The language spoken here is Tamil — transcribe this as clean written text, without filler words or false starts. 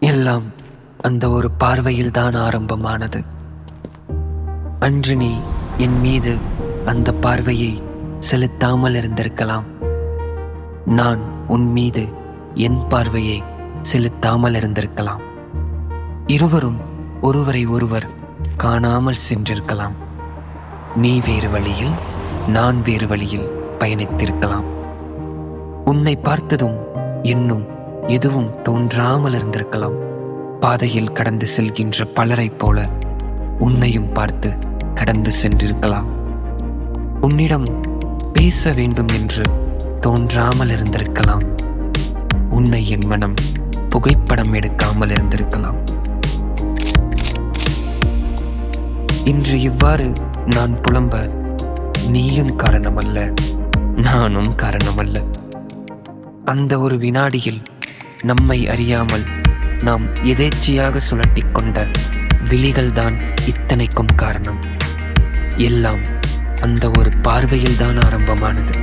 எல்லாம் அந்த ஒரு பார்வையில்தான் ஆரம்பமானது. அன்று நீ என் மீது அந்த பார்வையை செலுத்தாமல் இருந்திருக்கலாம். நான் உன் மீது என் பார்வையை செலுத்தாமல் இருந்திருக்கலாம். இருவரும் ஒருவரை ஒருவர் காணாமல் சென்றிருக்கலாம். நீ வேறு வழியில், நான் வேறு வழியில் பயணித்திருக்கலாம். உன்னை பார்த்ததும் இன்னும் எதுவும் தோன்றாமல் இருந்திருக்கலாம். பாதையில் கடந்து செல்கின்ற பலரைப் போல உன்னையும் பார்த்து கடந்து சென்றிருக்கலாம். உன்னிடம் பேச வேண்டும் என்று தோன்றாமல் இருந்திருக்கலாம். உன்னை என் மனம் புகைப்படம் எடுக்காமல் இருந்திருக்கலாம். இன்று இவ்வாறு நான் புலம்ப நீயும் காரணமல்ல, நானும் காரணமல்ல. அந்த ஒரு வினாடியில் நம்மை அறியாமல் நாம் எதேச்சையாக சுழட்டிக் கொண்ட விழிகள்தான் இத்தனைக்கும் காரணம். எல்லாம் அந்த ஒரு பார்வையில்தான் ஆரம்பமானது.